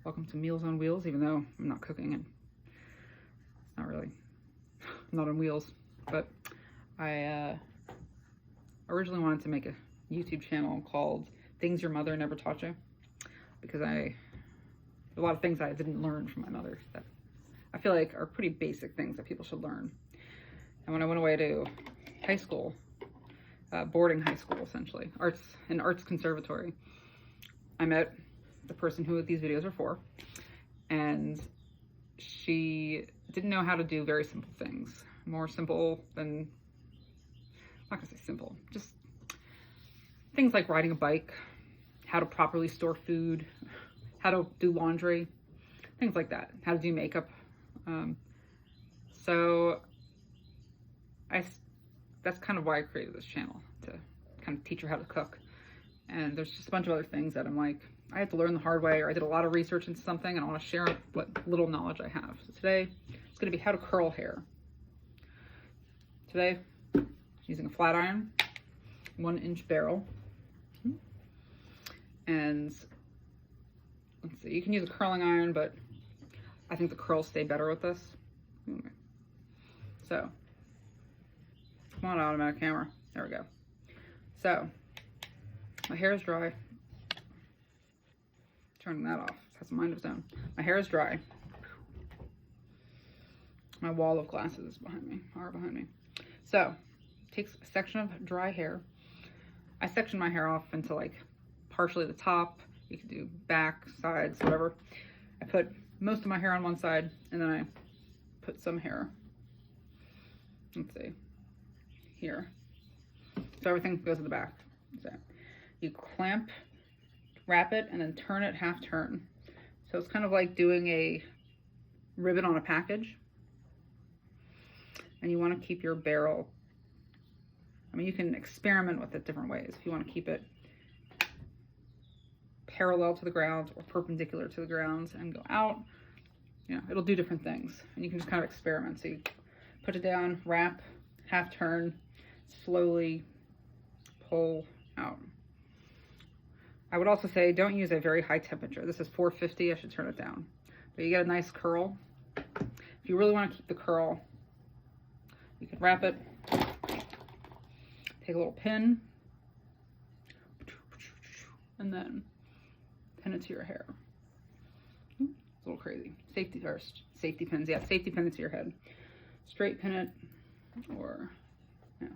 Welcome to Meals on Wheels, even though I'm not cooking and not really, I'm not on wheels. But I originally wanted to make a YouTube channel called Things Your Mother Never Taught You, because a lot of things I didn't learn from my mother that I feel like are pretty basic things that people should learn. And when I went away to high school, boarding high school essentially, an arts conservatory, I met the person who these videos are for, and she didn't know how to do very simple things. More simple than, I'm not gonna say simple, just things like riding a bike, how to properly store food, how to do laundry, things like that, how to do makeup. So that's kind of why I created this channel, to kind of teach her how to cook. And there's just a bunch of other things that I'm like, I had to learn the hard way, or I did a lot of research into something and I want to share what little knowledge I have. So today it's going to be how to curl hair. Today, using a flat iron, 1-inch barrel. And let's see, you can use a curling iron, but I think the curls stay better with this. Okay. So, come on, automatic camera. There we go. So, my hair is dry. Turning that off. It has a mind of its own. My hair is dry. My wall of glasses is behind me. So, takes a section of dry hair. I section my hair off into like partially the top. You can do back, sides, whatever. I put most of my hair on one side, and then I put some hair, let's see, here. So everything goes to the back. So you clamp, wrap it, and then turn it half turn. So it's kind of like doing a ribbon on a package. And you want to keep your barrel, I mean, you can experiment with it different ways. If you want to keep it parallel to the ground or perpendicular to the ground and go out, you know, it'll do different things. And you can just kind of experiment. So you put it down, wrap, half turn, slowly pull out. I would also say don't use a very high temperature. This is 450, I should turn it down. But you get a nice curl. If you really want to keep the curl, you can wrap it, take a little pin, and then pin it to your hair. It's a little crazy. Safety pins. Yeah, safety pin it to your head. Straight pin it, or yeah,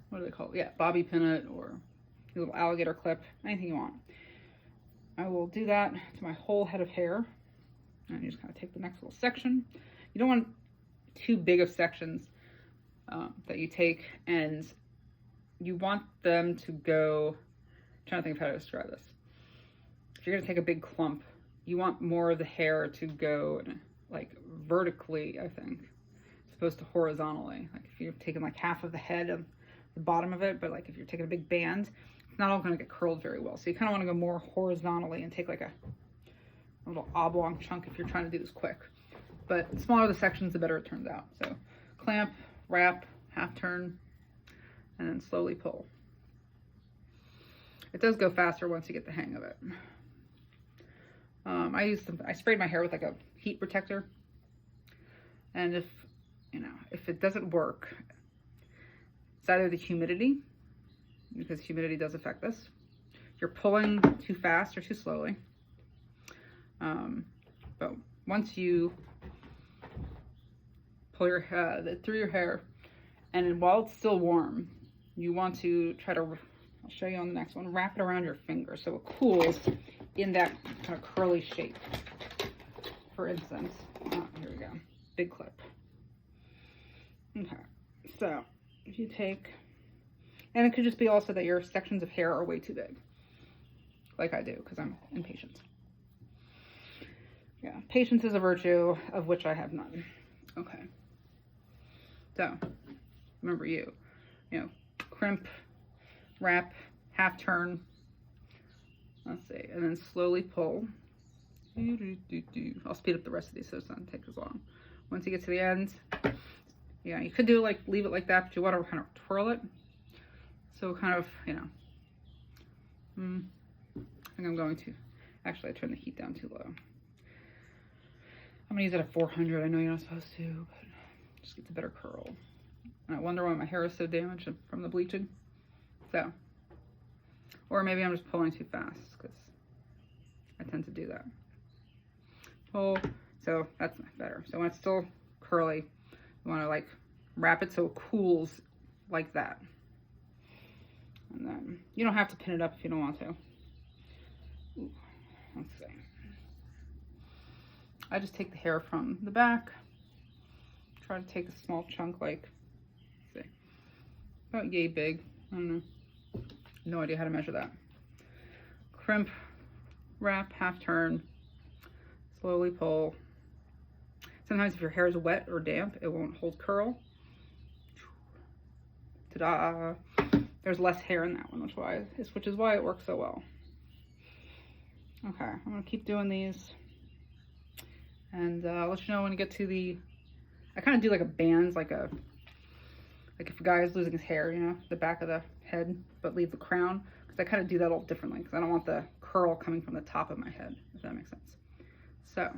what do they call it? Yeah, bobby pin it, or a little alligator clip, anything you want. I will do that to my whole head of hair. And you just kind of take the next little section. You don't want too big of sections that you take, and you want them to go, I'm trying to think of how to describe this. If you're gonna take a big clump, you want more of the hair to go like vertically, I think, as opposed to horizontally. Like if you're taking like half of the head of the bottom of it, but like if you're taking a big band, it's not all gonna get curled very well. So you kind of want to go more horizontally and take like a little oblong chunk if you're trying to do this quick. But the smaller the sections, the better it turns out. So clamp, wrap, half turn, and then slowly pull. It does go faster once you get the hang of it. I sprayed my hair with like a heat protector, and if it doesn't work, it's either the humidity, because humidity does affect this. You're pulling too fast or too slowly. But once you pull your hair through your hair, and while it's still warm, you want to try to, I'll show you on the next one, wrap it around your finger so it cools in that kind of curly shape. For instance, here we go, big clip. Okay, so if you take, and it could just be also that your sections of hair are way too big, like I do, because I'm impatient. Yeah, patience is a virtue of which I have none. Okay, so remember you know, crimp, wrap, half turn, let's see, and then slowly pull. I'll speed up the rest of these so it doesn't take as long. Once you get to the end, yeah, you could do like, leave it like that, but you want to kind of twirl it. So kind of, you know, I think I'm going to Actually, I turned the heat down too low. I'm gonna use it at 400. I know you're not supposed to, but it just gets a better curl. And I wonder why my hair is so damaged from the bleaching. So, or maybe I'm just pulling too fast because I tend to do that. Pull, so that's better. So when it's still curly, you want to like wrap it so it cools like that. And then you don't have to pin it up if you don't want to. Ooh, let's see. I just take the hair from the back, try to take a small chunk, like, let's see, about yay big. I don't know. No idea how to measure that. Crimp, wrap, half turn, slowly pull. Sometimes if your hair is wet or damp, it won't hold curl. Ta-da! There's less hair in that one, which is why it works so well. Okay, I'm gonna keep doing these, and I'll let you know when you get to the. I kind of do like a bands, like if a guy is losing his hair, you know, the back of the head, but leave the crown, because I kind of do that a little differently, because I don't want the curl coming from the top of my head, if that makes sense. So, all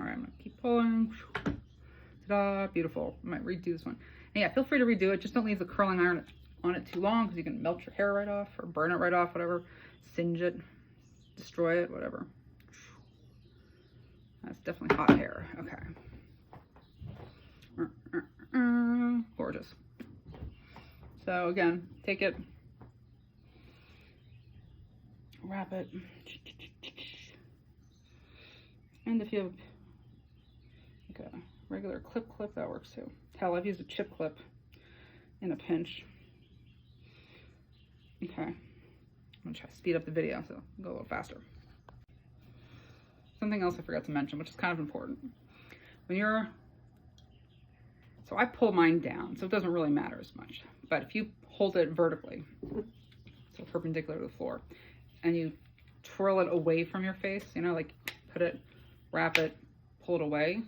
right, I'm gonna keep pulling. Ta-da! Beautiful. I might redo this one. And yeah, feel free to redo it. Just don't leave the curling iron on it too long, because you can melt your hair right off, or burn it right off, whatever. Singe it, destroy it, whatever. That's definitely hot hair. Okay. Gorgeous. So again, take it, wrap it, and if you have like a regular clip, that works too. Hell, I've used a chip clip in a pinch. Okay, I'm gonna try to speed up the video so I'll go a little faster. Something else I forgot to mention, which is kind of important. So I pull mine down, so it doesn't really matter as much. But if you hold it vertically, so perpendicular to the floor, and you twirl it away from your face, you know, like put it, wrap it, pull it away,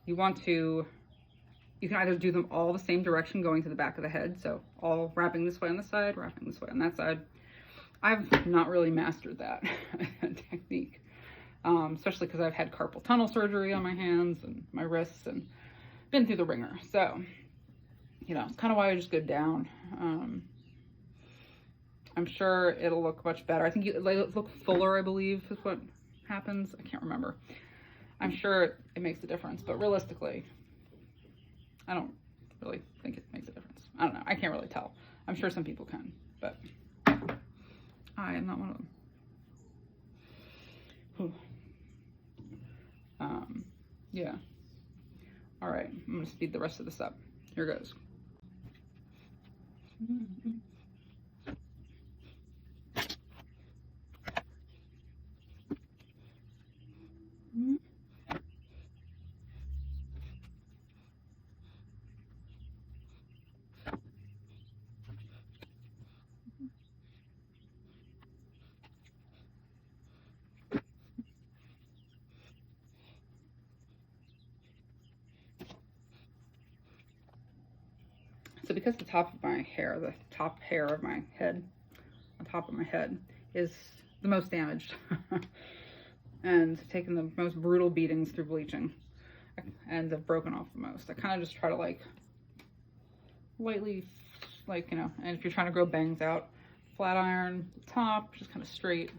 you can either do them all the same direction going to the back of the head, so all wrapping this way on the side, wrapping this way on that side. I've not really mastered that technique. Especially because I've had carpal tunnel surgery on my hands and my wrists and been through the ringer. So, you know, it's kind of why I just go down. I'm sure it'll look much better. I think it'll look fuller, I believe, is what happens. I can't remember. I'm sure it makes a difference, but realistically, I don't really think it makes a difference. I don't know. I can't really tell. I'm sure some people can, but I am not one of them. Whew. Yeah. All right, I'm gonna speed the rest of this up. Here goes. So because the top of my hair, the top hair of my head, on top of my head, is the most damaged and taken the most brutal beatings through bleaching and have broken off the most, I kind of just try to like lightly, like, you know, and if you're trying to grow bangs out, flat iron the top, just kind of straight.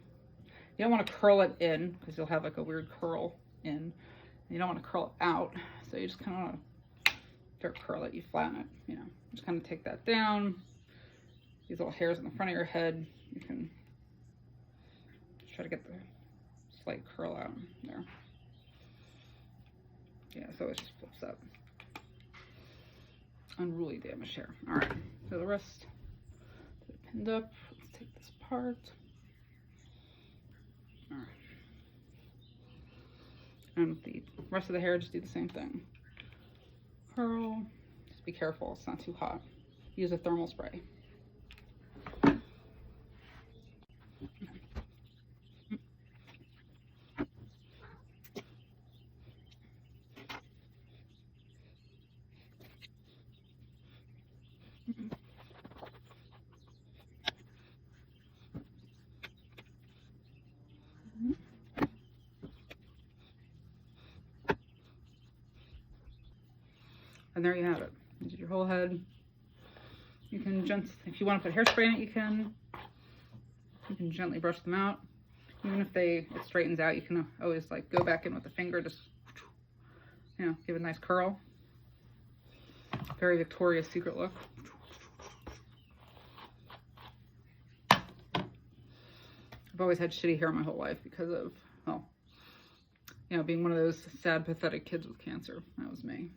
You don't want to curl it in because you'll have like a weird curl in. You don't want to curl it out, so you just kind of want to curl it, you flatten it, you know. Just kind of take that down. These little hairs in the front of your head, you can just try to get the slight curl out there. Yeah, so it just flips up. Unruly damaged hair. All right, so the rest pinned up. Let's take this part. All right. And the rest of the hair, just do the same thing. Curl. Just be careful, it's not too hot. Use a thermal spray. And there you have it. You did your whole head. You can if you want to put hairspray in it, you can. You can gently brush them out. Even if it straightens out, you can always like go back in with the finger, just, you know, give it a nice curl. Very Victoria's Secret look. I've always had shitty hair my whole life because of, well, you know, being one of those sad, pathetic kids with cancer. That was me.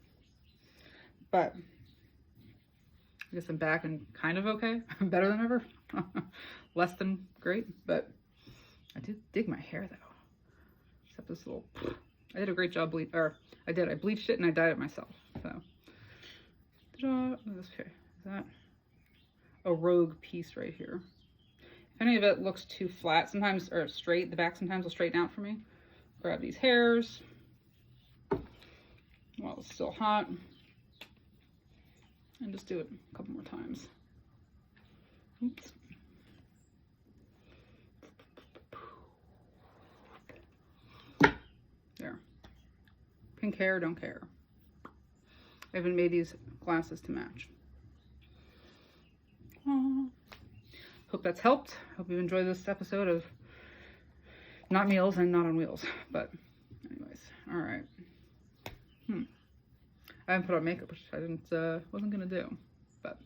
But I guess I'm back and kind of okay. Better than ever. Less than great, but I did dig my hair though. Except this little, I did a great job I bleached it and I dyed it myself, so. Okay, is that a rogue piece right here? If any of it looks too flat, sometimes, or straight, the back sometimes will straighten out for me. Grab these hairs while it's still hot and just do it a couple more times. Oops. There. Pink hair, don't care. I even made these glasses to match. Aww. Hope that's helped. Hope you've enjoyed this episode of Not Meals and Not on Wheels. But anyways, all right. I haven't put on makeup, which I wasn't gonna do, but.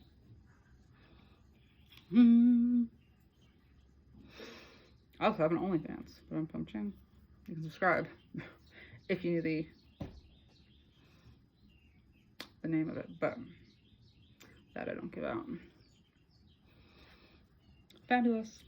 I also have an OnlyFans, but I'm pumping. You can subscribe if you knew the name of it, but that I don't give out. Fabulous.